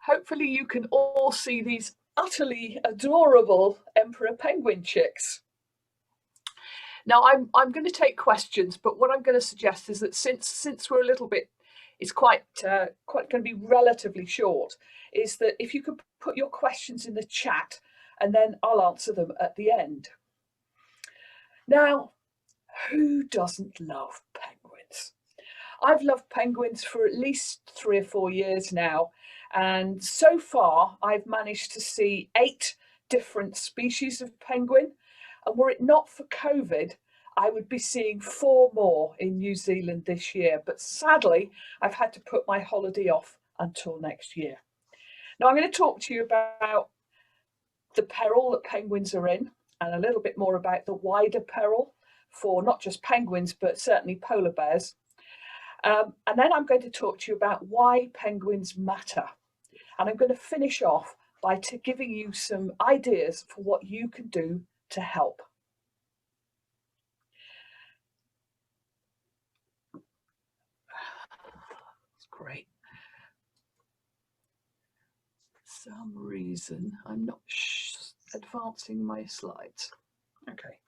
Hopefully you can all see these utterly adorable emperor penguin chicks. Now I'm going to take questions, but what I'm going to suggest is that since we're a little bit, it's quite going to be relatively short, is that if you could put your questions in the chat and then I'll answer them at the end. Now, who doesn't love penguins? I've loved penguins for at least 3 or 4 years now, and so far I've managed to see 8 different species of penguin, and were it not for COVID, I would be seeing 4 more in New Zealand this year, but sadly I've had to put my holiday off until next year. Now I'm going to talk to you about the peril that penguins are in, and a little bit more about the wider peril for not just penguins but certainly polar bears. And then I'm going to talk to you about why penguins matter. And I'm going to finish off by giving you some ideas for what you can do to help. That's great. For some reason, I'm not advancing my slides. Okay.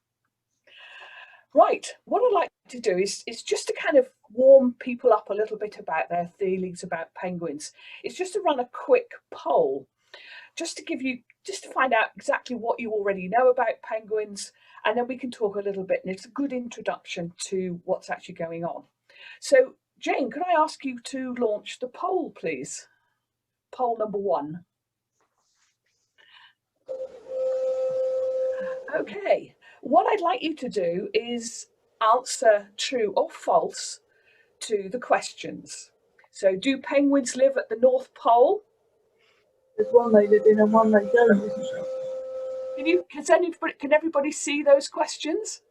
Right, what I'd like to do is just to kind of warm people up a little bit about their feelings about penguins. It's just to run a quick poll, just to find out exactly what you already know about penguins, and then we can talk a little bit, and it's a good introduction to what's actually going on. So Jane, could I ask you to launch the poll, please? Poll number 1. Okay, what I'd like you to do is answer true or false to the questions. So, do penguins live at the North Pole? There's one they live in and one they don't, isn't there? Can everybody see those questions?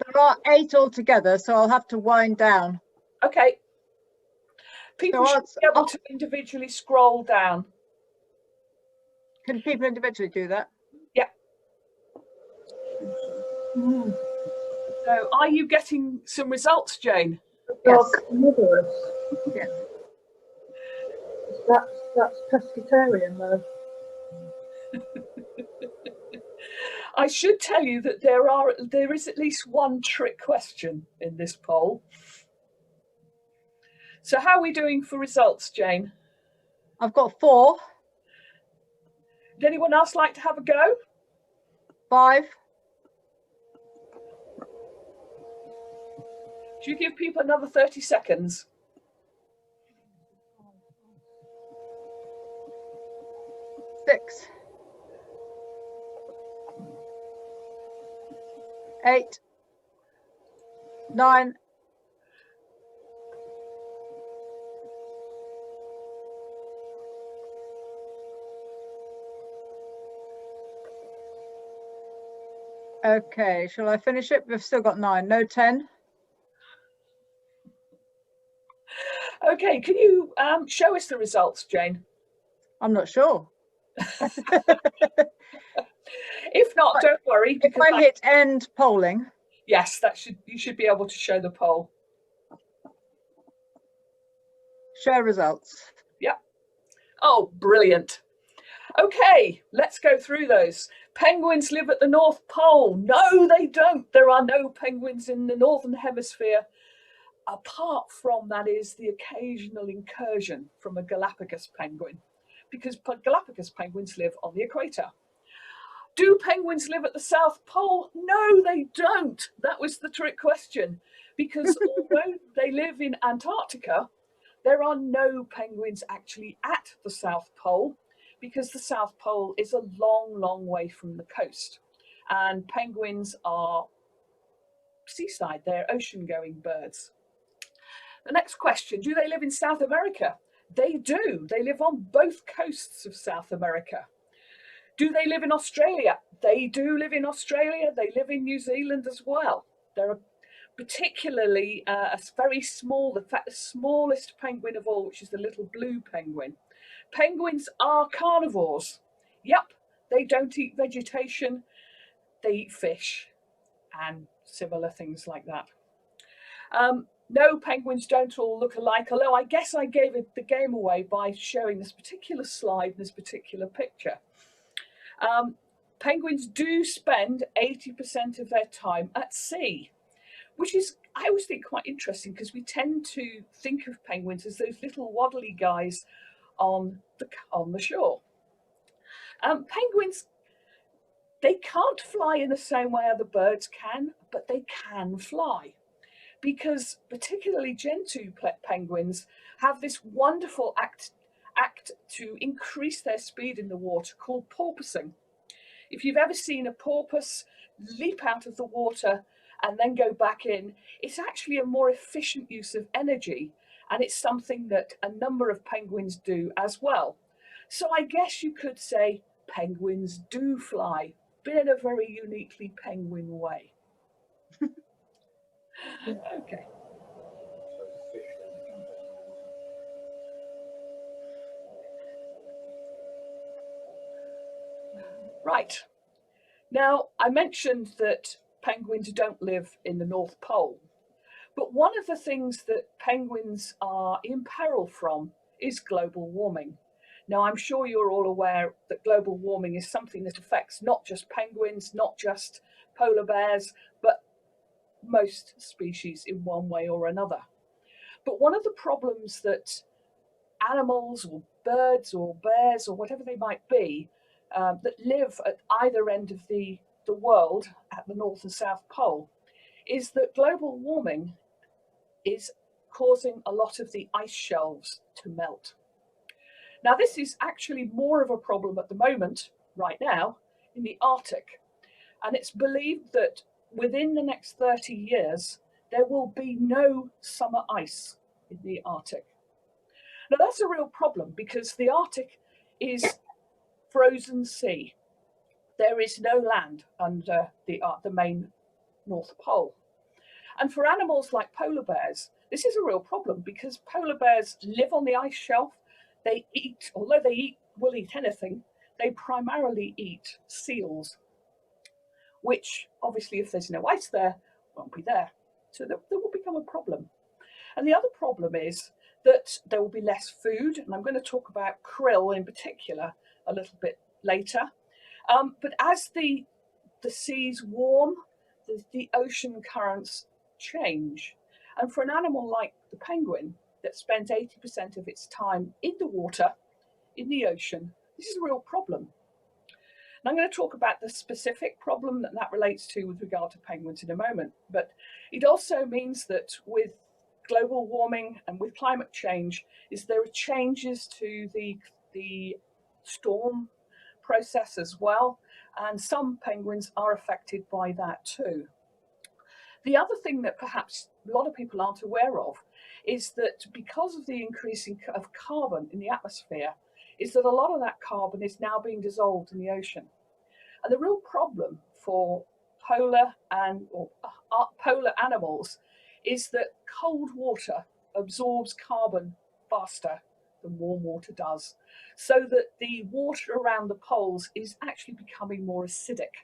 There are 8 altogether, so I'll have to wind down. Okay. People should be able to individually scroll down. Can people individually do that? Yeah. So are you getting some results, Jane? Yes. Yeah. That's pescatarian though. I should tell you that there is at least one trick question in this poll. So how are we doing for results, Jane? I've got 4. Would anyone else like to have a go? 5. Should you give people another 30 seconds? 6. 8. 9. Okay, shall I finish it? We've still got 9, no 10. Okay, can you show us the results, Jane? I'm not sure. If not, don't worry. If I hit end polling. Yes, you should be able to show the poll. Share results. Yeah. Oh, brilliant. Okay, let's go through those. Penguins live at the North Pole. No, they don't. There are no penguins in the Northern Hemisphere, apart from, that is, the occasional incursion from a Galapagos penguin, because Galapagos penguins live on the equator. Do penguins live at the South Pole? No, they don't. That was the trick question, because although they live in Antarctica, there are no penguins actually at the South Pole, because the South Pole is a long, long way from the coast. And penguins are seaside, they're ocean-going birds. The next question, do they live in South America? They do. They live on both coasts of South America. Do they live in Australia? They do live in Australia. They live in New Zealand as well. There are particularly a very small, in fact, the smallest penguin of all, which is the little blue penguin. Penguins are carnivores. Yep, they don't eat vegetation. They eat fish and similar things like that. no, penguins don't all look alike, although I guess I gave the game away by showing this particular slide, this particular picture. Penguins do spend 80% of their time at sea, which is, I always think, quite interesting because we tend to think of penguins as those little waddly guys on the shore. Penguins, they can't fly in the same way other birds can, but they can fly, because particularly gentoo penguins have this wonderful act to increase their speed in the water called porpoising. If you've ever seen a porpoise leap out of the water and then go back in, it's actually a more efficient use of energy, and it's something that a number of penguins do as well. So I guess you could say penguins do fly, but in a very uniquely penguin way. Okay. Right. Now, I mentioned that penguins don't live in the North Pole, but one of the things that penguins are in peril from is global warming. Now, I'm sure you're all aware that global warming is something that affects not just penguins, not just polar bears, but most species in one way or another. But one of the problems that animals or birds or bears or whatever they might be that live at either end of the world at the North and South Pole is that global warming is causing a lot of the ice shelves to melt. Now, this is actually more of a problem at the moment, right now, in the Arctic. And it's believed that within the next 30 years, there will be no summer ice in the Arctic. Now, that's a real problem because the Arctic is frozen sea. There is no land under the main North Pole. And for animals like polar bears, this is a real problem because polar bears live on the ice shelf. They eat, although they will eat anything, they primarily eat seals, which obviously, if there's no ice there, won't be there. So that will become a problem. And the other problem is that there will be less food, and I'm going to talk about krill in particular a little bit later. But as the seas warm, the ocean currents change. And for an animal like the penguin that spends 80% of its time in the water, in the ocean, this is a real problem. And I'm going to talk about the specific problem that relates to with regard to penguins in a moment. But it also means that with global warming and with climate change, there are changes to the storm process as well, and some penguins are affected by that too. The other thing that perhaps a lot of people aren't aware of is that because of the increasing of carbon in the atmosphere, is that a lot of that carbon is now being dissolved in the ocean. And the real problem for polar animals is that cold water absorbs carbon faster than warm water does, so that the water around the poles is actually becoming more acidic.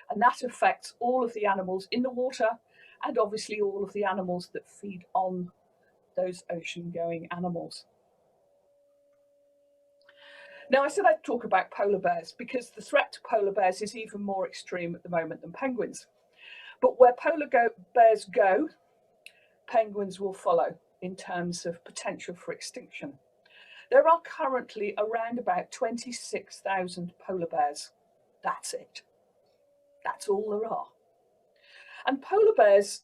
And that affects all of the animals in the water and obviously all of the animals that feed on those ocean-going animals. Now, I said I'd talk about polar bears because the threat to polar bears is even more extreme at the moment than penguins. But where polar bears go, penguins will follow in terms of potential for extinction. There are currently around about 26,000 polar bears. That's it. That's all there are. And polar bears,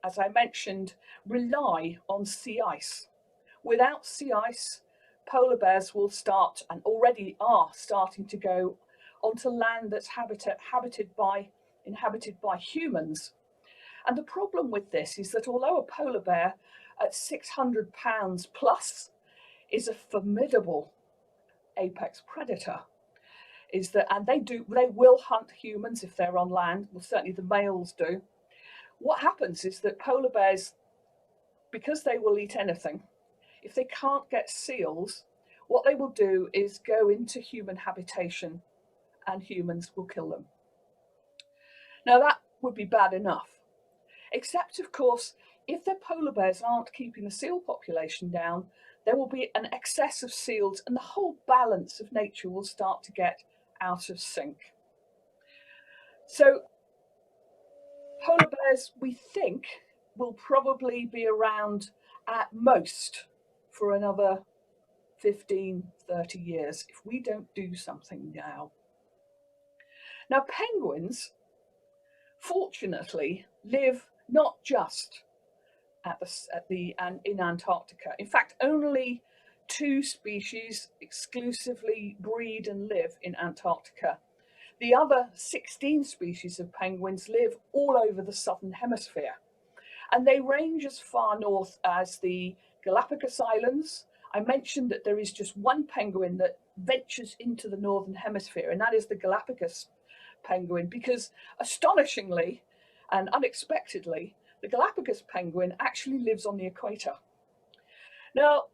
as I mentioned, rely on sea ice. Without sea ice, polar bears will start, and already are starting to go onto land that's inhabited by humans. And the problem with this is that although a polar bear at 600 pounds plus is a formidable apex predator, and they will hunt humans if they're on land. Well, certainly the males do. What happens is that polar bears, because they will eat anything, if they can't get seals, what they will do is go into human habitation and humans will kill them. Now that would be bad enough, except of course, if the polar bears aren't keeping the seal population down, there will be an excess of seals and the whole balance of nature will start to get out of sync. So polar bears, we think, will probably be around at most for another 15, 30 years if we don't do something now. Now, penguins, fortunately, live not just in Antarctica. In fact, only 2 species exclusively breed and live in Antarctica. The other 16 species of penguins live all over the southern hemisphere, and they range as far north as the Galapagos Islands. I mentioned that there is just one penguin that ventures into the northern hemisphere, and that is the Galapagos penguin, because astonishingly and unexpectedly, the Galapagos penguin actually lives on the equator. Now,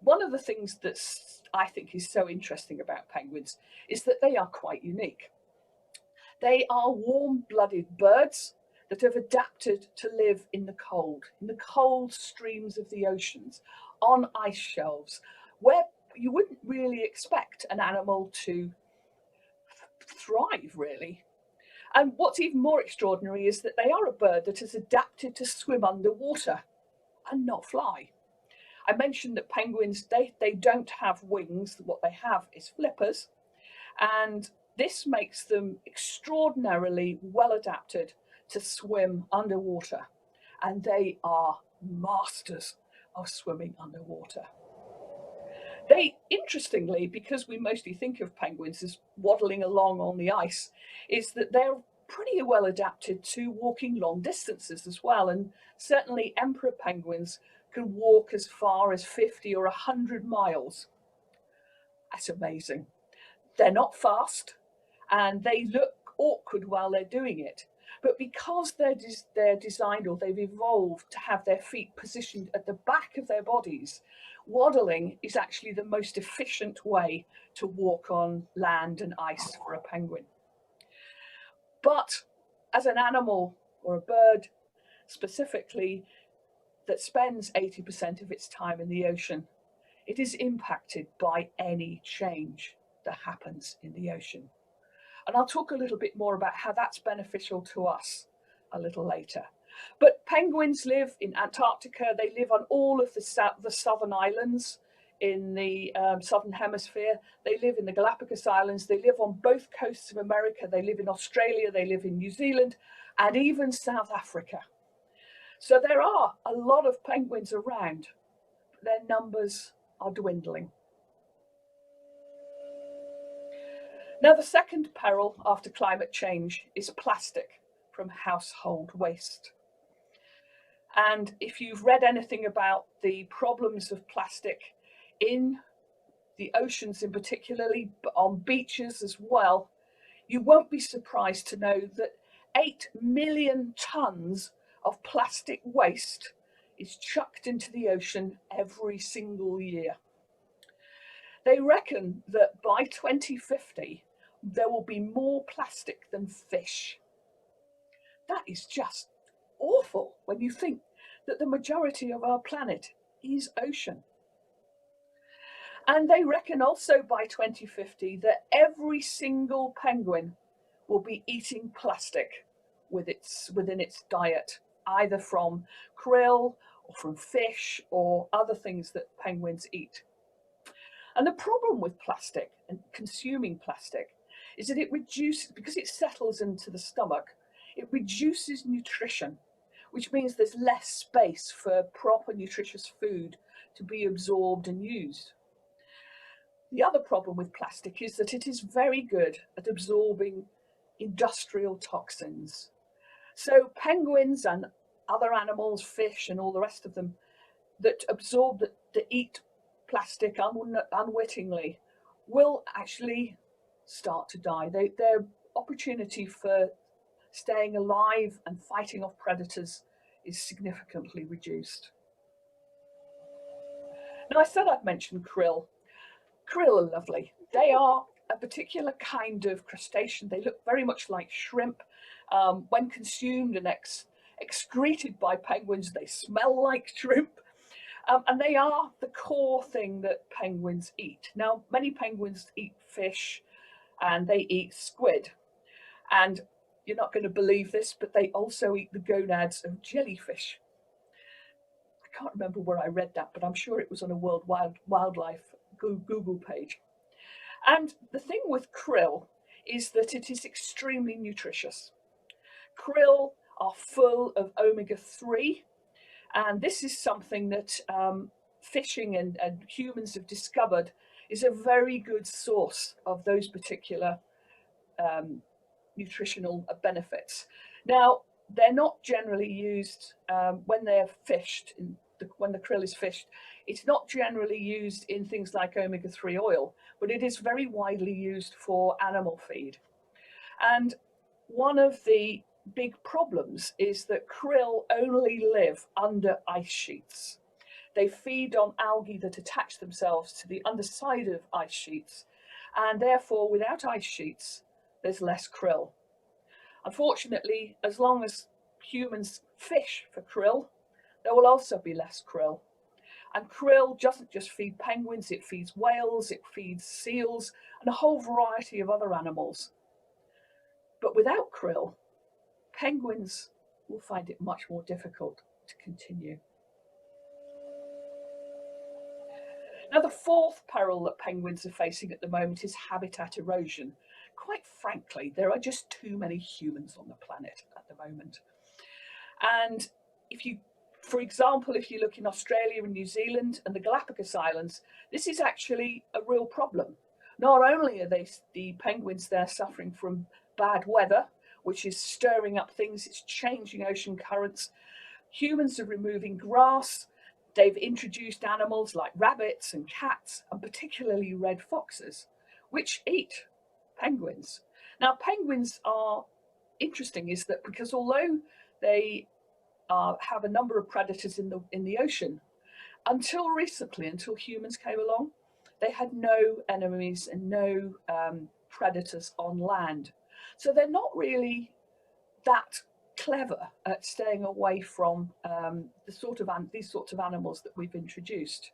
one of the things that I think is so interesting about penguins is that they are quite unique. They are warm-blooded birds that have adapted to live in the cold streams of the oceans, on ice shelves, where you wouldn't really expect an animal to thrive, really. And what's even more extraordinary is that they are a bird that has adapted to swim underwater and not fly. I mentioned that penguins, they don't have wings. What they have is flippers. And this makes them extraordinarily well adapted to swim underwater. And they are masters of swimming underwater. They, interestingly, because we mostly think of penguins as waddling along on the ice, is that they're pretty well adapted to walking long distances as well. And certainly emperor penguins can walk as far as 50 or 100 miles. That's amazing. They're not fast and they look awkward while they're doing it. But because they're designed, or they've evolved to have their feet positioned at the back of their bodies, waddling is actually the most efficient way to walk on land and ice for a penguin. But as an animal, or a bird specifically, that spends 80% of its time in the ocean, it is impacted by any change that happens in the ocean. And I'll talk a little bit more about how that's beneficial to us a little later. But penguins live in Antarctica. They live on all of the southern islands in the southern hemisphere. They live in the Galapagos Islands. They live on both coasts of America. They live in Australia. They live in New Zealand and even South Africa. So there are a lot of penguins around, but their numbers are dwindling. Now, the second peril after climate change is plastic from household waste. And if you've read anything about the problems of plastic in the oceans in particularly, but on beaches as well, you won't be surprised to know that 8 million tons of plastic waste is chucked into the ocean every single year. They reckon that by 2050, there will be more plastic than fish. That is just awful when you think that the majority of our planet is ocean. And they reckon also by 2050 that every single penguin will be eating plastic within its diet, either from krill or from fish or other things that penguins eat. And the problem with plastic and consuming plastic is that it reduces, because it settles into the stomach, it reduces nutrition, which means there's less space for proper nutritious food to be absorbed and used. The other problem with plastic is that it is very good at absorbing industrial toxins. So penguins and other animals, fish and all the rest of them that eat plastic unwittingly will actually start to die. Their opportunity for staying alive and fighting off predators is significantly reduced. Now, I said I'd mention krill. Krill are lovely. They are a particular kind of crustacean. They look very much like shrimp. When consumed and excreted by penguins. They smell like shrimp. And they are the core thing that penguins eat. Now, many penguins eat fish and they eat squid. And you're not going to believe this, but they also eat the gonads of jellyfish. I can't remember where I read that, but I'm sure it was on a World Wildlife Google page. And the thing with krill is that it is extremely nutritious. Krill are full of omega-3, and this is something that fishing and humans have discovered is a very good source of those particular nutritional benefits. Now, they're not generally used when they're fished, when the krill is fished. It's not generally used in things like omega-3 oil, but it is very widely used for animal feed. And one of the big problems is that krill only live under ice sheets. They feed on algae that attach themselves to the underside of ice sheets, and therefore without ice sheets there's less krill. Unfortunately, as long as humans fish for krill, there will also be less krill. And krill doesn't just feed penguins, it feeds whales, it feeds seals, and a whole variety of other animals. But without krill, penguins will find it much more difficult to continue. Now, the fourth peril that penguins are facing at the moment is habitat erosion. Quite frankly, there are just too many humans on the planet at the moment. And for example, if you look in Australia and New Zealand and the Galapagos Islands, this is actually a real problem. Not only are the penguins there suffering from bad weather, which is stirring up things, it's changing ocean currents. Humans are removing grass. They've introduced animals like rabbits and cats, and particularly red foxes, which eat penguins. Now, penguins are interesting, is that because although they have a number of predators in the ocean, until recently, until humans came along, they had no enemies and no predators on land. So they're not really that clever at staying away from these sorts of animals that we've introduced.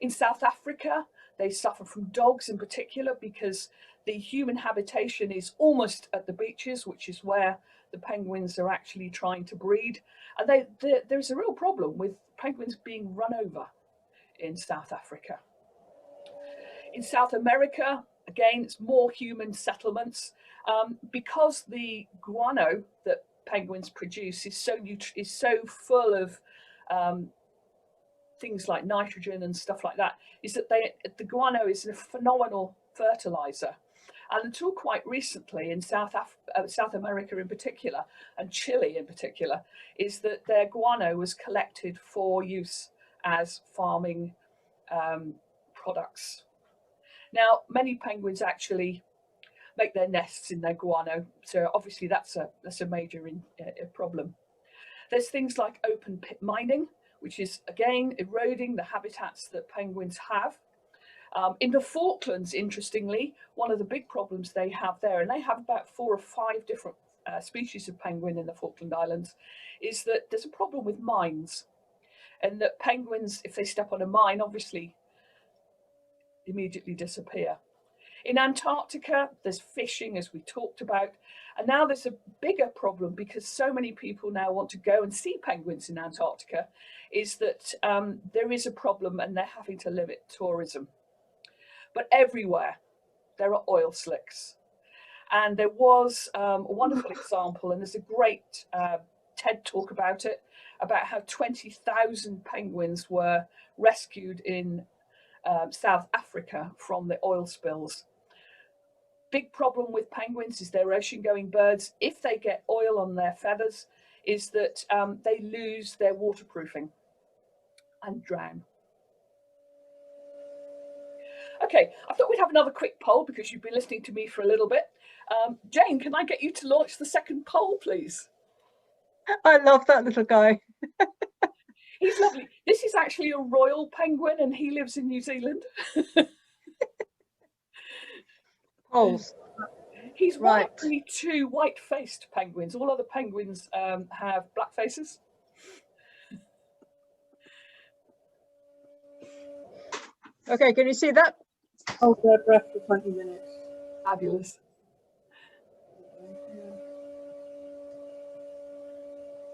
In South Africa, they suffer from dogs in particular because the human habitation is almost at the beaches, which is where the penguins are actually trying to breed. And there's a real problem with penguins being run over in South Africa. In South America, again, it's more human settlements because the guano that penguins produce is so full of things like nitrogen and stuff like that, is that the guano is a phenomenal fertilizer. And until quite recently in South America in particular, and Chile in particular, is that their guano was collected for use as farming products. Now, many penguins actually make their nests in their guano, so obviously that's a major problem. There's things like open pit mining, which is again eroding the habitats that penguins have. In the Falklands, interestingly, one of the big problems they have there, and they have about 4 or 5 different species of penguin in the Falkland Islands, is that there's a problem with mines, and that penguins, if they step on a mine, obviously immediately disappear. In Antarctica, there's fishing, as we talked about, and now there's a bigger problem because so many people now want to go and see penguins in Antarctica, is that there is a problem and they're having to limit tourism. But everywhere there are oil slicks. And there was a wonderful example, and there's a great TED talk about it, about how 20,000 penguins were rescued in South Africa from the oil spills. Big problem with penguins is they're ocean-going birds. If they get oil on their feathers, is that they lose their waterproofing and drown. Okay, I thought we'd have another quick poll because you've been listening to me for a little bit. Jane, can I get you to launch the second poll, please? I love that little guy. He's lovely. This is actually a royal penguin and he lives in New Zealand. Polls. He's one of Right. only 2 white-faced penguins. All other penguins have black faces. Okay, can you see that? Hold their breath for 20 minutes. Fabulous.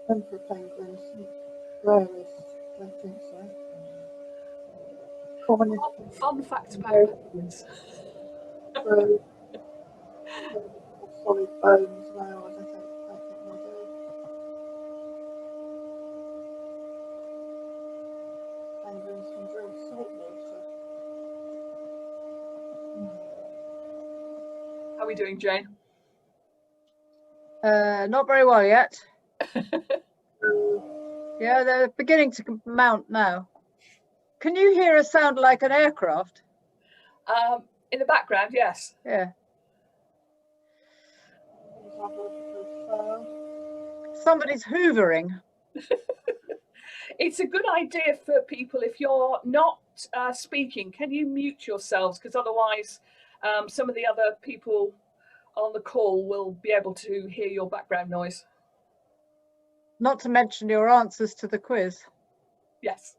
Emperor penguins, rarest, don't think so. Commonest Fun fact about penguins. crow, solid bones, no, I don't think they do. Penguins can drink salt water. How are we doing, Jane? Not very well yet. Yeah, they're beginning to mount now. Can you hear a sound like an aircraft? In the background, yes. Yeah. Somebody's hoovering. It's a good idea for people, if you're not speaking, can you mute yourselves? Because otherwise some of the other people on the call will be able to hear your background noise. Not to mention your answers to the quiz. Yes.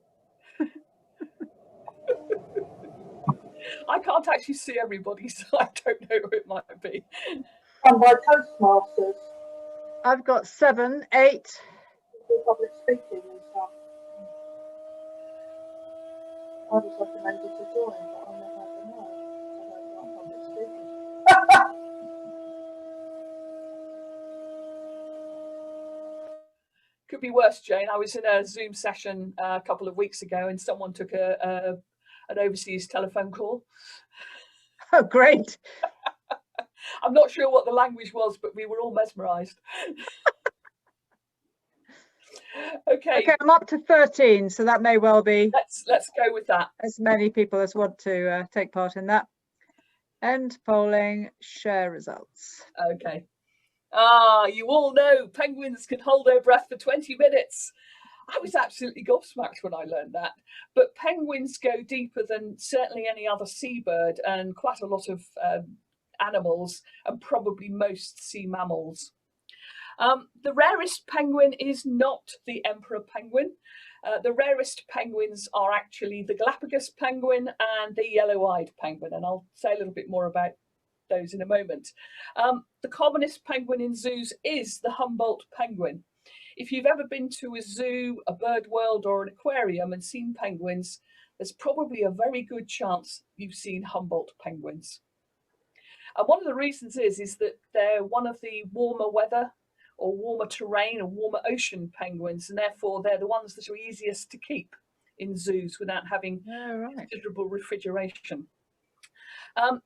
I can't actually see everybody, so I don't know who it might be. And by Toastmasters. I've got 7, 8. Do public speaking and stuff. I was recommended to join, but I'm not having that. I don't like public speaking. Could be worse, Jane. I was in a Zoom session a couple of weeks ago and someone took an overseas telephone call. Oh, great. I'm not sure what the language was, but we were all mesmerised. Okay, I'm up to 13, so that may well be let's go with that. as many people as want to take part in that. End polling, share results. Okay. You all know penguins can hold their breath for 20 minutes. I was absolutely gobsmacked when I learned that. But penguins go deeper than certainly any other seabird and quite a lot of animals, and probably most sea mammals. The rarest penguin is not the emperor penguin. The rarest penguins are actually the Galapagos penguin and the yellow-eyed penguin, and I'll say a little bit more about those in a moment. The commonest penguin in zoos is the Humboldt penguin. If you've ever been to a zoo, a bird world, or an aquarium and seen penguins, there's probably a very good chance you've seen Humboldt penguins. And one of the reasons is that they're one of the warmer weather or warmer terrain or warmer ocean penguins, and therefore they're the ones that are easiest to keep in zoos without having considerable refrigeration.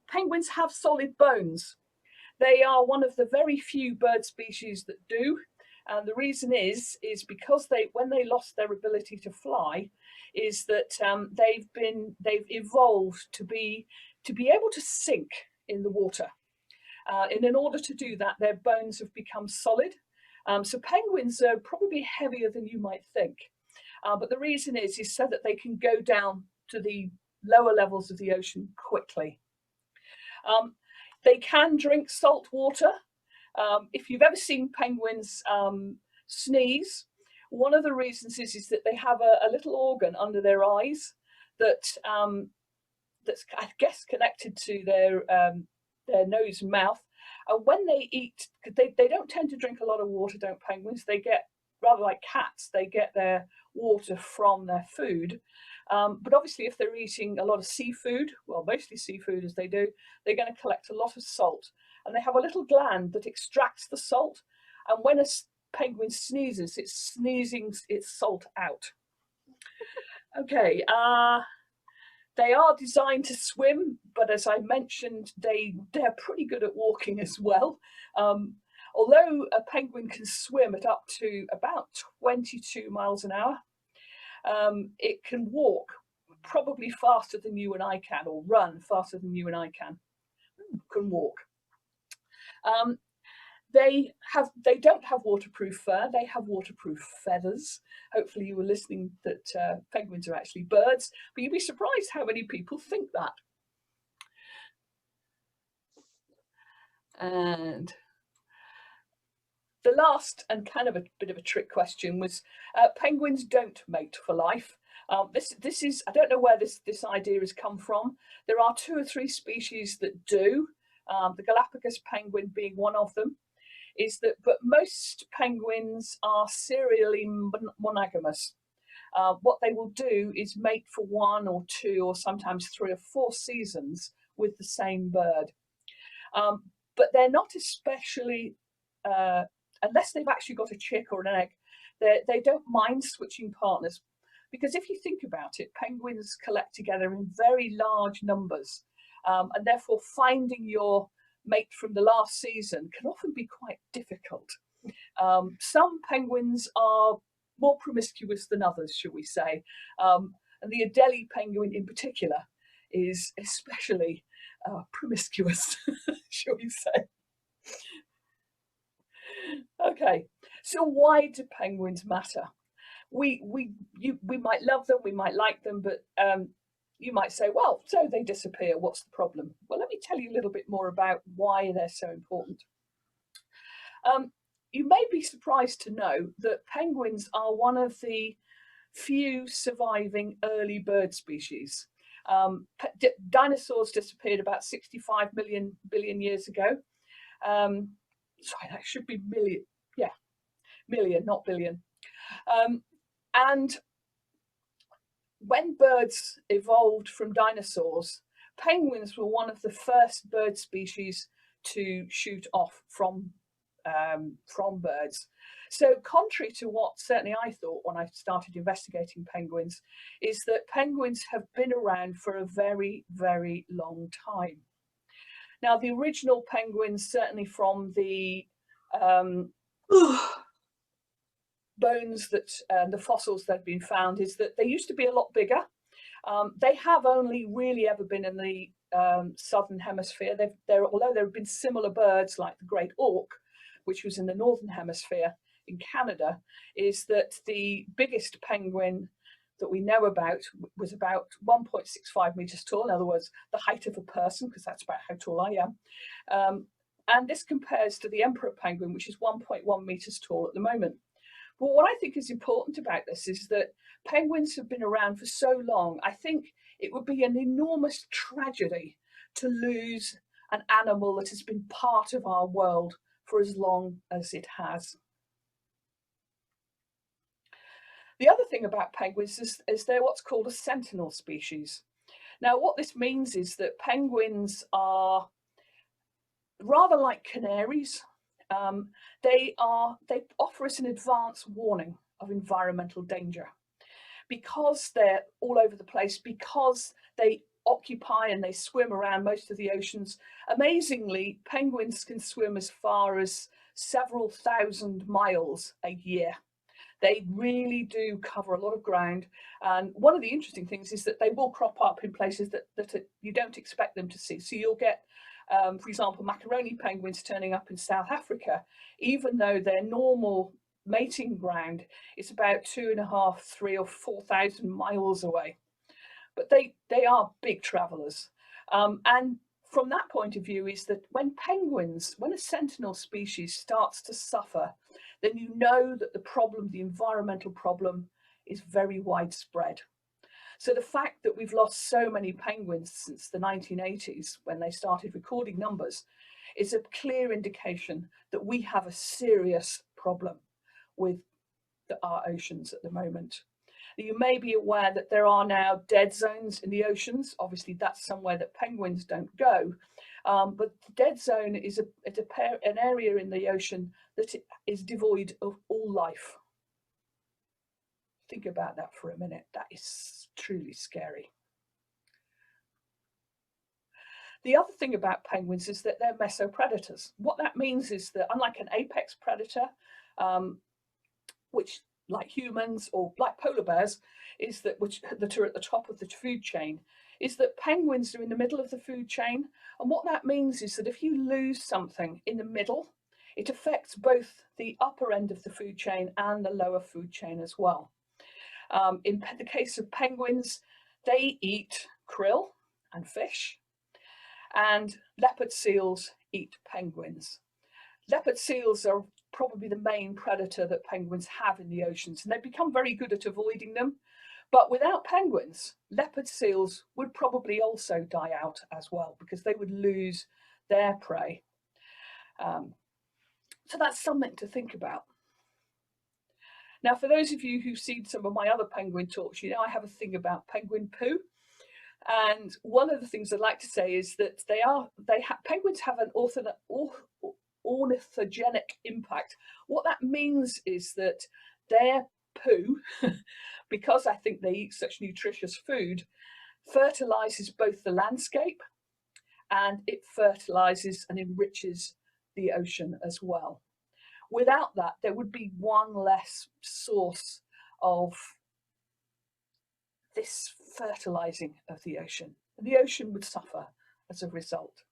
Penguins have solid bones. They are one of the very few bird species that do, and the reason is because when they lost their ability to fly, is that they've evolved to be able to sink in the water. And in order to do that, their bones have become solid. So penguins are probably heavier than you might think. But the reason is so that they can go down to the lower levels of the ocean quickly. They can drink salt water. If you've ever seen penguins sneeze, one of the reasons is that they have a little organ under their eyes that's I guess connected to their nose and mouth. And when they eat, they don't tend to drink a lot of water, don't penguins? They get, rather like cats, they get their water from their food. But obviously if they're eating a lot of seafood, well, mostly seafood as they do, they're going to collect a lot of salt. And they have a little gland that extracts the salt. And when a penguin sneezes, it's sneezing its salt out. Okay, they are designed to swim, but as I mentioned, they're pretty good at walking as well. Although a penguin can swim at up to about 22 miles an hour, it can walk probably faster than you and I can, or run faster than you and I can walk. They don't have waterproof fur, they have waterproof feathers. Hopefully you were listening that penguins are actually birds, but you'd be surprised how many people think that. And the last and kind of a bit of a trick question was penguins don't mate for life. This is, I don't know where this idea has come from. There are 2 or 3 species that do, the Galapagos penguin being one of them. But most penguins are serially monogamous. What they will do is mate for 1 or 2 or sometimes 3 or 4 seasons with the same bird. But they're not especially, unless they've actually got a chick or an egg, they don't mind switching partners. Because if you think about it, penguins collect together in very large numbers, and therefore finding your mate from the last season can often be quite difficult. Some penguins are more promiscuous than others, shall we say, and the Adelie penguin in particular is especially promiscuous, shall we say. Okay, so why do penguins matter? We might love them, we might like them, but you might say, well, so they disappear, what's the problem? Well, let me tell you a little bit more about why they're so important. You may be surprised to know that penguins are one of the few surviving early bird species. Dinosaurs disappeared about 65 billion years ago. Sorry, that should be million. Yeah, million, not billion. And when birds evolved from dinosaurs, penguins were one of the first bird species to shoot off from birds. So contrary to what certainly I thought when I started investigating penguins, is that penguins have been around for a very, very long time. Now, the original penguins, certainly from the bones that the fossils that have been found, is that they used to be a lot bigger. They have only really ever been in the southern hemisphere. Although there have been similar birds like the great auk, which was in the northern hemisphere in Canada, is that the biggest penguin that we know about was about 1.65 meters tall. In other words, the height of a person, because that's about how tall I am. And this compares to the emperor penguin, which is 1.1 meters tall at the moment. But what I think is important about this is that penguins have been around for so long. I think it would be an enormous tragedy to lose an animal that has been part of our world for as long as it has. The other thing about penguins is they're what's called a sentinel species. Now, what this means is that penguins are rather like canaries. They offer us an advance warning of environmental danger. Because they're all over the place, because they occupy and they swim around most of the oceans, amazingly, penguins can swim as far as several thousand miles a year. They really do cover a lot of ground. And one of the interesting things is that they will crop up in places that you don't expect them to see. So you'll get, for example, macaroni penguins turning up in South Africa, even though their normal mating ground is about 2.5, 3 or 4,000 miles away. But they are big travelers. And from that point of view is that when a sentinel species starts to suffer, then you know that the environmental problem is very widespread. So the fact that we've lost so many penguins since the 1980s, when they started recording numbers, is a clear indication that we have a serious problem with our oceans at the moment. You may be aware that there are now dead zones in the oceans. Obviously, that's somewhere that penguins don't go. But the dead zone is an area in the ocean that is devoid of all life. Think about that for a minute. That is truly scary. The other thing about penguins is that they're mesopredators. What that means is that unlike an apex predator, which like humans or like polar bears, that are at the top of the food chain, is that penguins are in the middle of the food chain. And what that means is that if you lose something in the middle, it affects both the upper end of the food chain and the lower food chain as well. In the case of penguins, they eat krill and fish, and leopard seals eat penguins. Leopard seals are probably the main predator that penguins have in the oceans, and they've become very good at avoiding them. But without penguins, leopard seals would probably also die out as well, because they would lose their prey. So that's something to think about. Now, for those of you who've seen some of my other penguin talks, you know I have a thing about penguin poo. And one of the things I'd like to say is that penguins have an ornithogenic impact. What that means is that their poo, because I think they eat such nutritious food, fertilizes both the landscape and it fertilizes and enriches the ocean as well. Without that, there would be one less source of this fertilizing of the ocean, and the ocean would suffer as a result.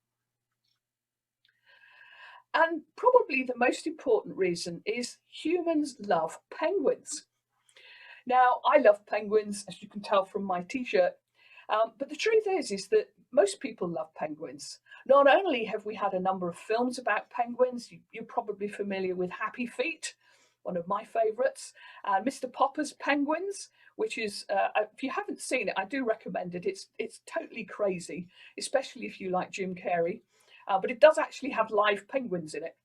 And probably the most important reason is humans love penguins. Now, I love penguins, as you can tell from my t-shirt, but the truth is that most people love penguins. Not only have we had a number of films about penguins, you're probably familiar with Happy Feet, one of my favourites, Mr. Popper's Penguins, which is, if you haven't seen it, I do recommend it. It's totally crazy, especially if you like Jim Carrey, but it does actually have live penguins in it.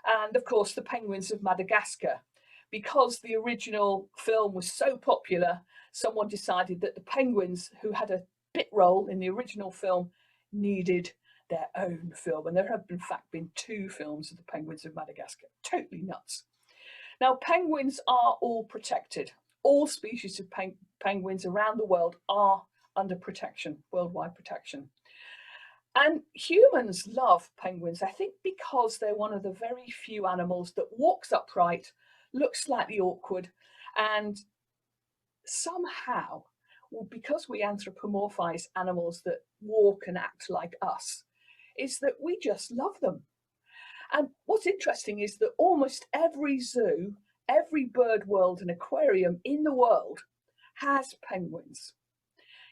And of course, the Penguins of Madagascar. Because the original film was so popular, someone decided that the penguins who had a bit role in the original film needed their own film. And there have in fact been 2 films of the Penguins of Madagascar. Totally nuts. Now, penguins are all protected. All species of penguins around the world are under protection, worldwide protection. And humans love penguins, I think, because they're one of the very few animals that walks upright, looks slightly awkward, and somehow, well, because we anthropomorphize animals that walk and act like us, is that we just love them. And what's interesting is that almost every zoo, every bird world and aquarium in the world has penguins.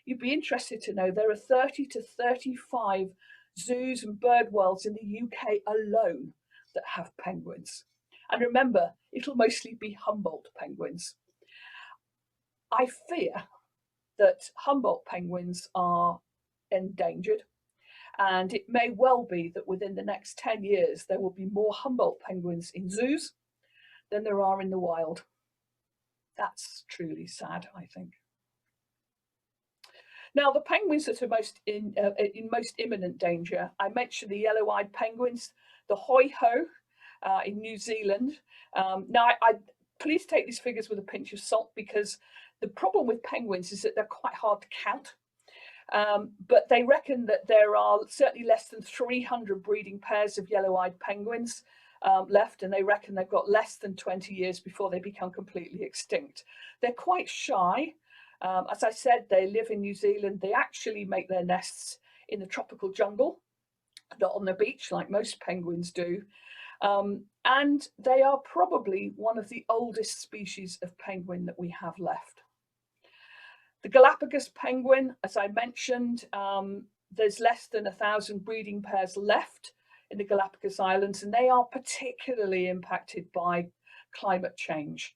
You'd be interested to know there are 30 to 35 zoos and bird worlds in the UK alone that have penguins. And remember, it'll mostly be Humboldt penguins. I fear that Humboldt penguins are endangered, and it may well be that within the next 10 years there will be more Humboldt penguins in zoos than there are in the wild. That's truly sad, I think. Now, the penguins that are in most imminent danger, I mentioned the yellow-eyed penguins, the hoi-ho in New Zealand. Now, please take these figures with a pinch of salt, because the problem with penguins is that they're quite hard to count. But they reckon that there are certainly less than 300 breeding pairs of yellow-eyed penguins left, and they reckon they've got less than 20 years before they become completely extinct. They're quite shy. As I said, they live in New Zealand. They actually make their nests in the tropical jungle, not on the beach like most penguins do. And they are probably one of the oldest species of penguin that we have left. The Galapagos penguin, as I mentioned, there's less than 1,000 breeding pairs left in the Galapagos Islands, and they are particularly impacted by climate change.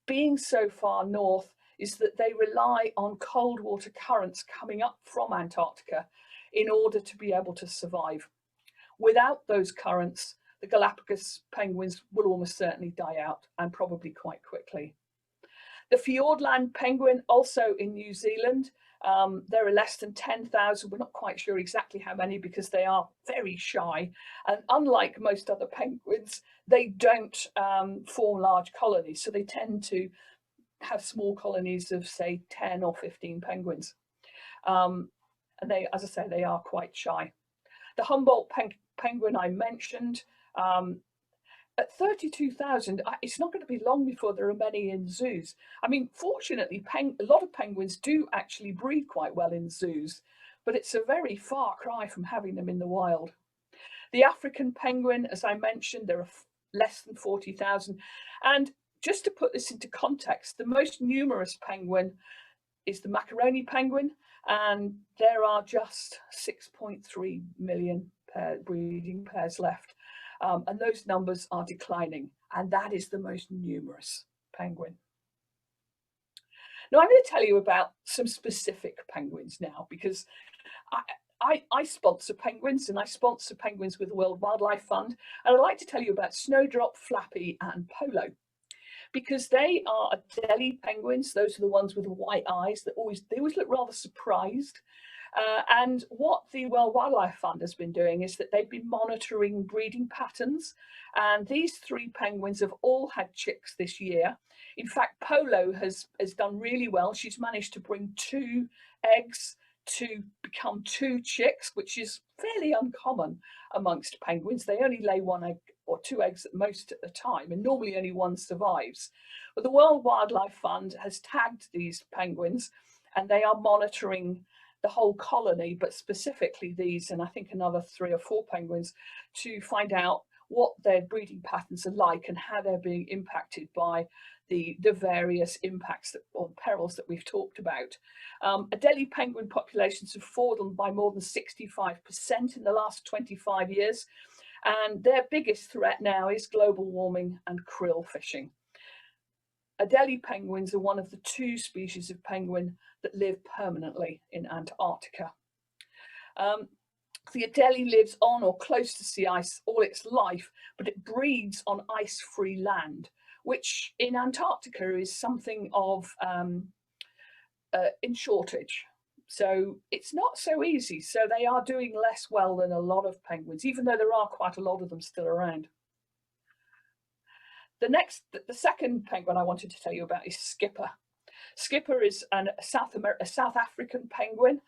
Being so far north is that they rely on cold water currents coming up from Antarctica in order to be able to survive. Without those currents, the Galapagos penguins will almost certainly die out, and probably quite quickly. The Fiordland penguin, also in New Zealand, there are less than 10,000. We're not quite sure exactly how many, because they are very shy. And unlike most other penguins, they don't form large colonies. So they tend to have small colonies of, say, 10 or 15 penguins. And they, as I say, they are quite shy. The Humboldt penguin I mentioned, at 32,000, it's not going to be long before there are many in zoos. I mean, fortunately, a lot of penguins do actually breed quite well in zoos, but it's a very far cry from having them in the wild. The African penguin, as I mentioned, there are less than 40,000. And just to put this into context, the most numerous penguin is the macaroni penguin, and there are just 6.3 million breeding pairs left, and those numbers are declining, and that is the most numerous penguin. Now I'm going to tell you about some specific penguins now, because I sponsor penguins, and I sponsor penguins with the World Wildlife Fund, and I'd like to tell you about Snowdrop, Flappy and Polo, because they are Adelie penguins. Those are the ones with the white eyes that they always look rather surprised. And what the World Wildlife Fund has been doing is that they've been monitoring breeding patterns, and these 3 penguins have all had chicks this year. In fact, Polo has done really well. She's managed to bring 2 eggs to become 2 chicks, which is fairly uncommon amongst penguins. They only lay 1 egg or 2 eggs at most at a time, and normally only 1 survives. But the World Wildlife Fund has tagged these penguins, and they are monitoring the whole colony, but specifically these, and I think another 3 or 4 penguins, to find out what their breeding patterns are like and how they're being impacted by the various impacts or perils that we've talked about. Adelie penguin populations have fallen by more than 65% in the last 25 years, and their biggest threat now is global warming and krill fishing. Adelie penguins are one of the 2 species of penguin that live permanently in Antarctica. The Adelie lives on or close to sea ice all its life, but it breeds on ice-free land, which in Antarctica is something of in shortage. So it's not so easy. So they are doing less well than a lot of penguins, even though there are quite a lot of them still around. The second penguin I wanted to tell you about is Skipper. Skipper is a South African penguin.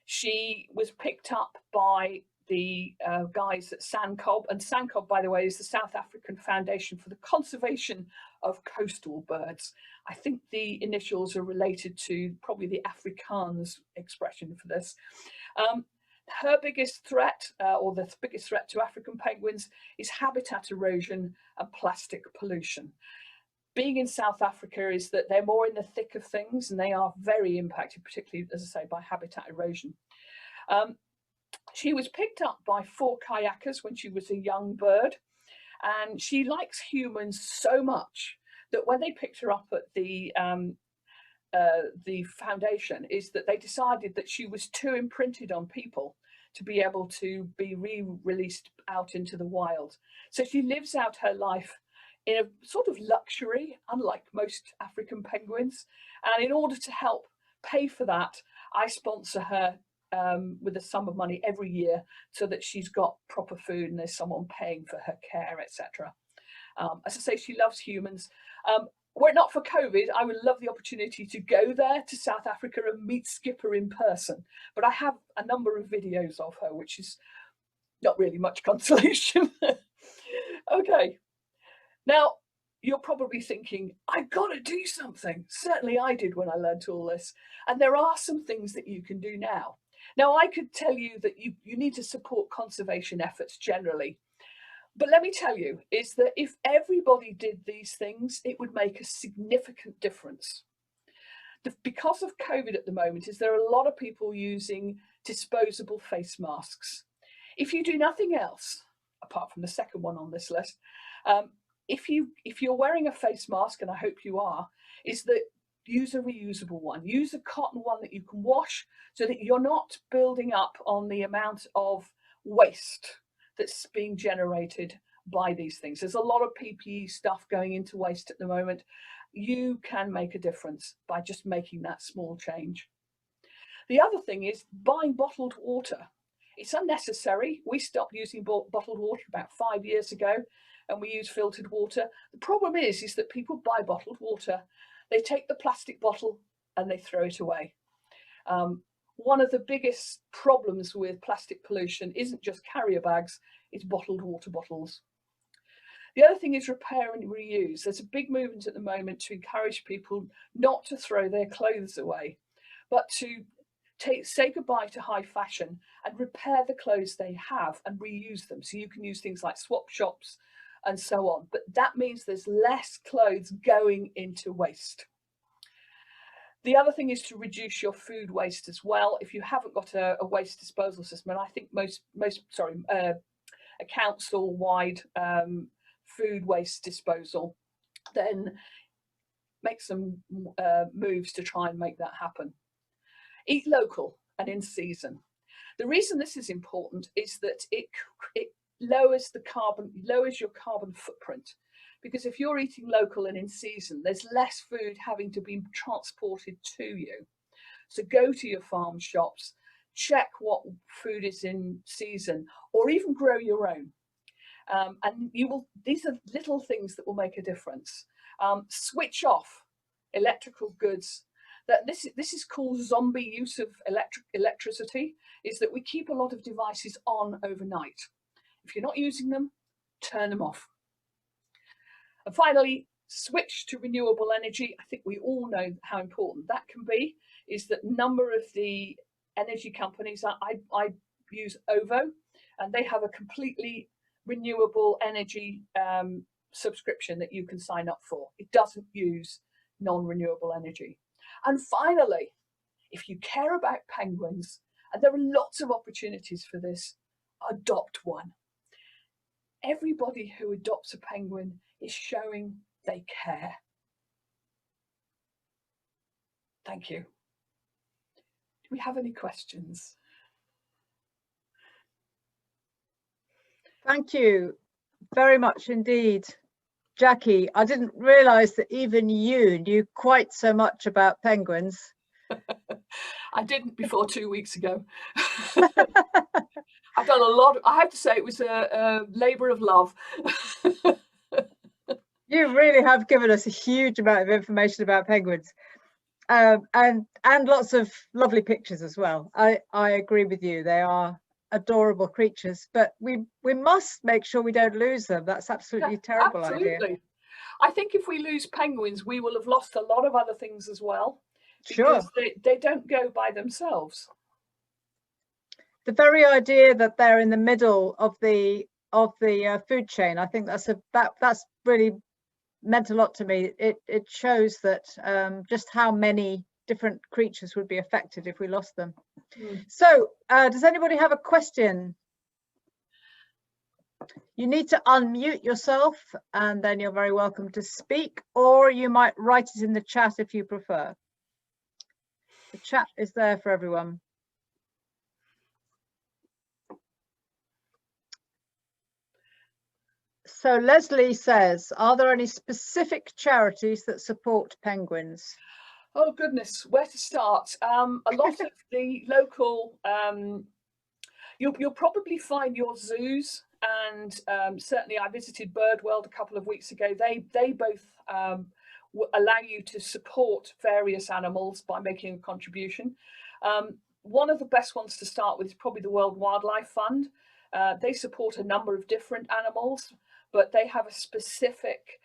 She was picked up by the guys at SANCOB, and SANCOB, by the way, is the South African Foundation for the Conservation of Coastal Birds. I think the initials are related to probably the Afrikaans expression for this. Her biggest threat, or the biggest threat to African penguins, is habitat erosion and plastic pollution. Being in South Africa is that they're more in the thick of things, and they are very impacted, particularly, as I say, by habitat erosion. She was picked up by 4 kayakers when she was a young bird, and she likes humans so much that when they picked her up at the foundation, is that they decided that she was too imprinted on people to be able to be re-released out into the wild. So she lives out her life in a sort of luxury, unlike most African penguins. And in order to help pay for that, I sponsor her with a sum of money every year so that she's got proper food and there's someone paying for her care, etc. As I say, she loves humans. Were it not for COVID, I would love the opportunity to go there to South Africa and meet Skipper in person. But I have a number of videos of her, which is not really much consolation. Okay. Now, you're probably thinking, I've got to do something. Certainly I did when I learned all this. And there are some things that you can do now. Now, I could tell you that you need to support conservation efforts generally. But let me tell you, is that if everybody did these things, it would make a significant difference. Because of COVID at the moment, is there are a lot of people using disposable face masks. If you do nothing else, apart from the second one on this list, if you're wearing a face mask, and I hope you are, is that use a reusable one. Use a cotton one that you can wash so that you're not building up on the amount of waste that's being generated by these things. There's a lot of PPE stuff going into waste at the moment. You can make a difference by just making that small change. The other thing is buying bottled water. It's unnecessary. We stopped using bottled water about 5 years ago, and we use filtered water. The problem is that people buy bottled water, they take the plastic bottle and they throw it away. One of the biggest problems with plastic pollution isn't just carrier bags, it's bottled water bottles. The other thing is repair and reuse. There's a big movement at the moment to encourage people not to throw their clothes away, but to say goodbye to high fashion and repair the clothes they have and reuse them. So you can use things like swap shops and so on. But that means there's less clothes going into waste. The other thing is to reduce your food waste as well. If you haven't got a waste disposal system, and I think a council-wide food waste disposal, then make some moves to try and make that happen. Eat local and in season. The reason this is important is that it lowers your carbon footprint, because if you're eating local and in season, there's less food having to be transported to you. So go to your farm shops, check what food is in season, or even grow your own. And these are little things that will make a difference. Switch off electrical goods. This is called zombie use of electricity, is that we keep a lot of devices on overnight. If you're not using them, turn them off. And finally, switch to renewable energy. I think we all know how important that can be. Is that number of the energy companies, I use OVO, and they have a completely renewable energy subscription that you can sign up for. It doesn't use non-renewable energy. And finally, if you care about penguins, and there are lots of opportunities for this, adopt one. Everybody who adopts a penguin is showing they care. Thank you. Do we have any questions? Thank you very much indeed, Jacqui. I didn't realise that even you knew quite so much about penguins. I didn't before 2 weeks ago. I've done a lot. I have to say it was a labour of love. You really have given us a huge amount of information about penguins, and lots of lovely pictures as well. I agree with you. They are adorable creatures, but we must make sure we don't lose them. That's absolutely terrible idea. I think if we lose penguins, we will have lost a lot of other things as well, because they don't go by themselves. The very idea that they're in the middle of the food chain, I think that's really meant a lot to me. It shows that just how many different creatures would be affected if we lost them. So does anybody have a question? You need to unmute yourself, and then you're very welcome to speak, or you might write it in the chat if you prefer. The chat is there for everyone. So Leslie says, are there any specific charities that support penguins? Oh goodness, where to start? A lot of the local, you'll probably find your zoos, and certainly I visited Birdworld a couple of weeks ago. They both allow you to support various animals by making a contribution. One of the best ones to start with is probably the World Wildlife Fund. They support a number of different animals, but they have a specific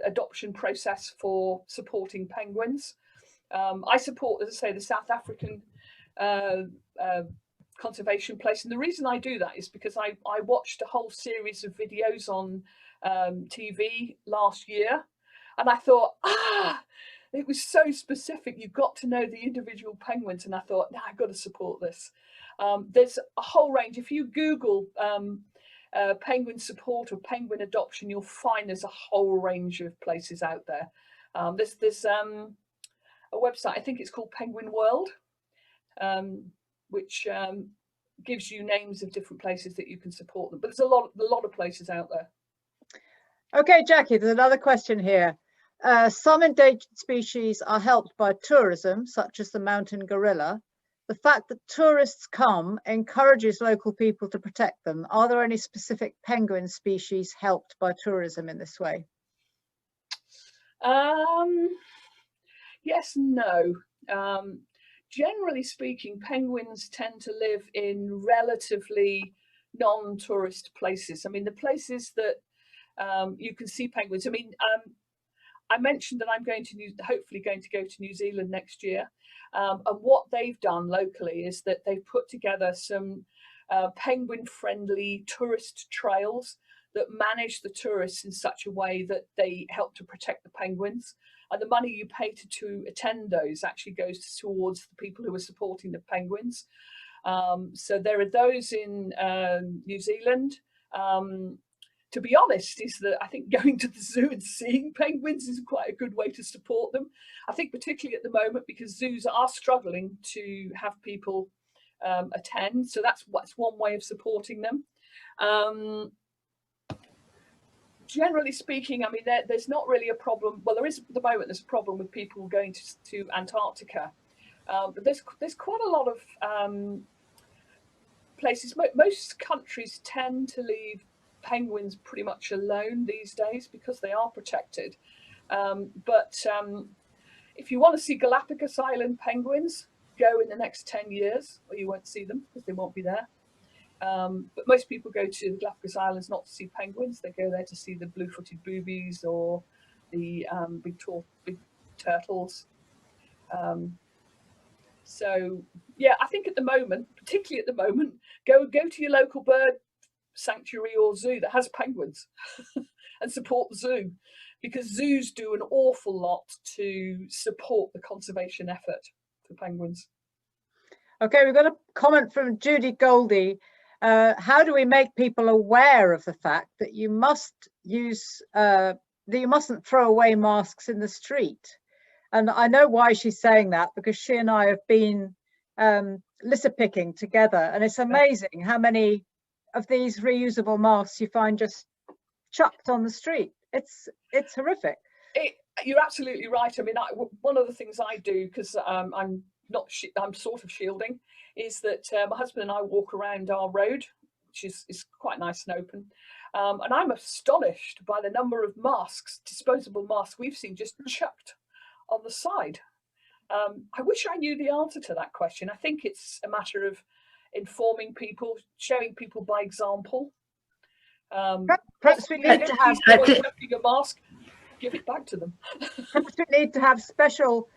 adoption process for supporting penguins. I support, as I say, the South African conservation place, and the reason I do that is because I watched a whole series of videos on TV last year, and I thought, it was so specific. You got to know the individual penguins, and I thought, no, I've got to support this. There's a whole range. If you Google penguin support or penguin adoption, you'll find there's a whole range of places out there. There's a website, I think it's called Penguin World, which gives you names of different places that you can support them. But there's a lot of places out there. Okay, Jacqui, there's another question here. Some endangered species are helped by tourism, such as the mountain gorilla. The fact that tourists come encourages local people to protect them. Are there any specific penguin species helped by tourism in this way? Yes, no. Generally speaking, penguins tend to live in relatively non-tourist places. I mean, the places that you can see penguins. I mean, I mentioned that I'm hopefully going to go to New Zealand next year. And what they've done locally is that they've put together some penguin-friendly tourist trails that manage the tourists in such a way that they help to protect the penguins. and the money you pay to attend those actually goes towards the people who are supporting the penguins. So there are those in New Zealand. To be honest, is that I think going to the zoo and seeing penguins is quite a good way to support them. I think particularly at the moment, because zoos are struggling to have people attend. So that's one way of supporting them. Generally speaking, I mean, there's not really a problem. Well, there is at the moment. There's a problem with people going to Antarctica, but there's quite a lot of places. Most countries tend to leave penguins pretty much alone these days because they are protected. But if you want to see Galapagos Island penguins, go in the next 10 years, or you won't see them because they won't be there. But most people go to the Galapagos Islands not to see penguins. They go there to see the blue-footed boobies or the big turtles. So yeah, I think at the moment, particularly at the moment, go to your local bird sanctuary or zoo that has penguins and support the zoo, because zoos do an awful lot to support the conservation effort for penguins. Okay, we've got a comment from Judy Goldie. How do we make people aware of the fact that you must use that you mustn't throw away masks in the street? And I know why she's saying that, because she and I have been litter picking together, and it's amazing how many of these reusable masks you find just chucked on the street. It's horrific. You're absolutely right. I mean, one of the things I do, because I'm sort of shielding, is that my husband and I walk around our road, which is quite nice and open, and I'm astonished by the number of masks, disposable masks, we've seen just chucked on the side. I wish I knew the answer to that question. I think it's a matter of informing people, showing people by example. Perhaps we need to have a mask, give it back to them. Perhaps we need to have special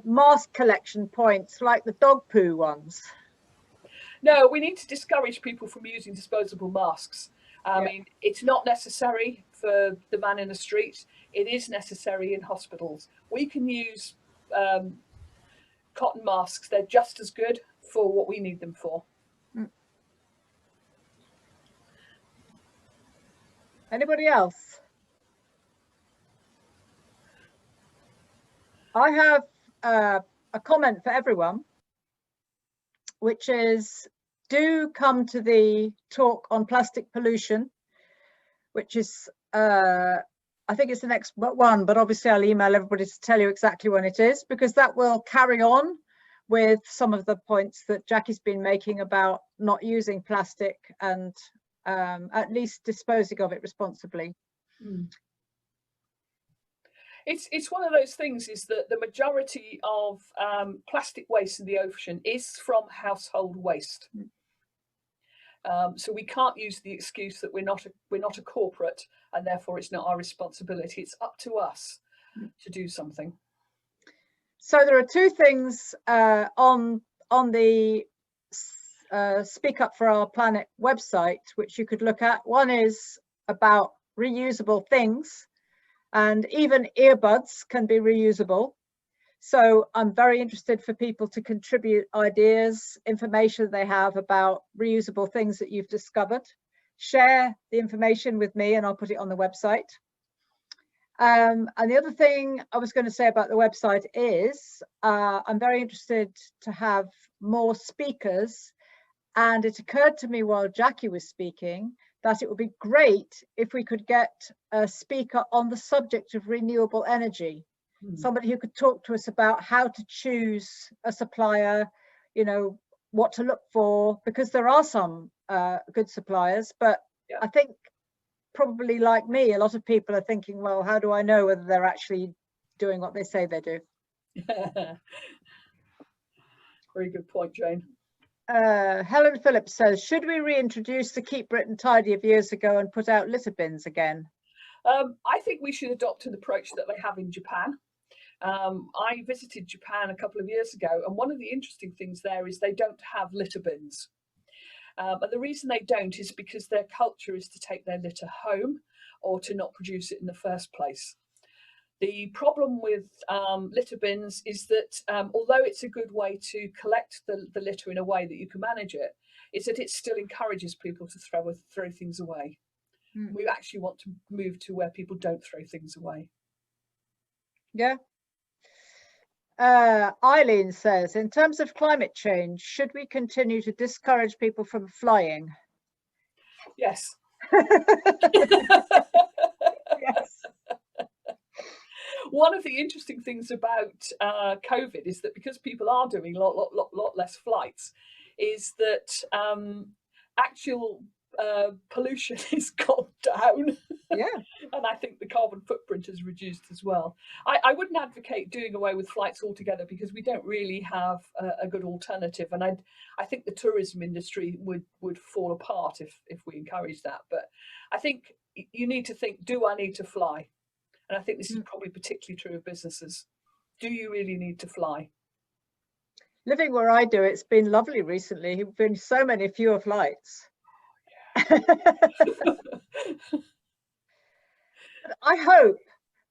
mask collection points like the dog poo ones. No, we need to discourage people from using disposable masks. I mean, it's not necessary for the man in the street. It is necessary in hospitals. We can use cotton masks. They're just as good for what we need them for. Anybody else? I have a comment for everyone, which is, do come to the talk on plastic pollution, which is, I think it's the next one, but obviously I'll email everybody to tell you exactly when it is, because that will carry on with some of the points that Jacqui's been making about not using plastic and at least disposing of it responsibly. It's one of those things, is that the majority of plastic waste in the ocean is from household waste. So we can't use the excuse that we're not a corporate and therefore it's not our responsibility. It's up to us to do something. So there are two things on the Speak Up for Our Planet website which you could look at. One is about reusable things, and even earbuds can be reusable. So I'm very interested for people to contribute ideas, information they have about reusable things that you've discovered. Share the information with me and I'll put it on the website. And the other thing I was going to say about the website is I'm very interested to have more speakers. And it occurred to me while Jacqui was speaking that it would be great if we could get a speaker on the subject of renewable energy. Somebody who could talk to us about how to choose a supplier, you know, what to look for, because there are some good suppliers, but I think probably like me, a lot of people are thinking, well, how do I know whether they're actually doing what they say they do? Very good point, Jane. Helen Phillips says, should we reintroduce the Keep Britain Tidy of years ago and put out litter bins again? I think we should adopt an approach that they have in Japan. I visited Japan a couple of years ago, and one of the interesting things there is they don't have litter bins. And the reason they don't is because their culture is to take their litter home or to not produce it in the first place. The problem with litter bins is that although it's a good way to collect the litter in a way that you can manage it, is that it still encourages people to throw things away. We actually want to move to where people don't throw things away. Yeah. Eileen says, in terms of climate change, should we continue to discourage people from flying? Yes. Yes. One of the interesting things about COVID is that because people are doing a lot less flights, is that actual pollution has gone down. Yeah. And I think the carbon footprint has reduced as well. I wouldn't advocate doing away with flights altogether because we don't really have a good alternative. And I think the tourism industry would fall apart if we encourage that. But I think you need to think, do I need to fly? And I think this is probably particularly true of businesses. Do you really need to fly? Living where I do, it's been lovely recently. There've been so many fewer flights. I hope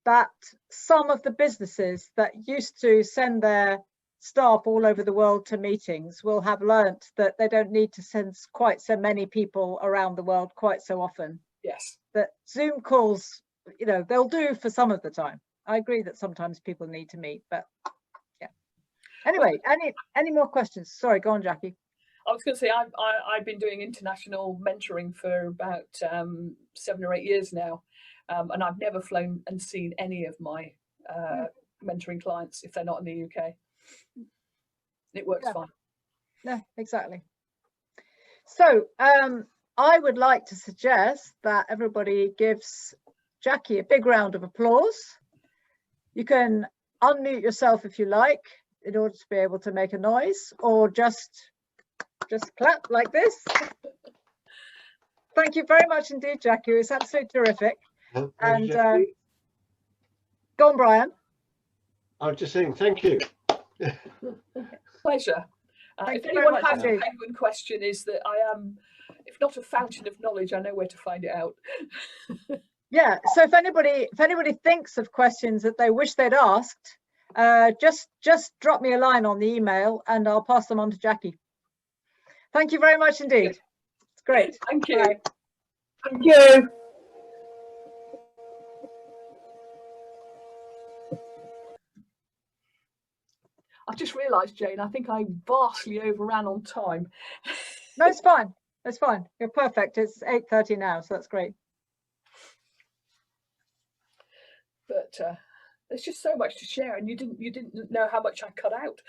that some of the businesses that used to send their staff all over the world to meetings will have learnt that they don't need to send quite so many people around the world quite so often. Yes. That Zoom calls, you know, they'll do for some of the time. I agree that sometimes people need to meet, but yeah. Anyway, any more questions? Sorry, go on, Jacqui. I was going to say I've been doing international mentoring for about 7 or 8 years now, and I've never flown and seen any of my mentoring clients if they're not in the UK. It works fine. No, exactly. So I would like to suggest that everybody gives Jacqui a big round of applause. You can unmute yourself if you like in order to be able to make a noise, or just clap like this. Thank you very much indeed, Jacqui. It's absolutely terrific. Oh, And Jacqui. go on, Brian. I was just saying thank you. Pleasure. Thank If you very anyone much has a indeed. penguin question, is that I am, if not a fountain of knowledge, I know where to find it out. Yeah, so if anybody thinks of questions that they wish they'd asked, just drop me a line on the email and I'll pass them on to Jacqui. Thank you very much indeed. It's great. Thank you. Bye. Thank you. I've just realised, Jane, I think I vastly overran on time. No, it's fine. It's fine. You're perfect. It's 8:30 now, so that's great. But there's just so much to share, and you didn't know how much I cut out.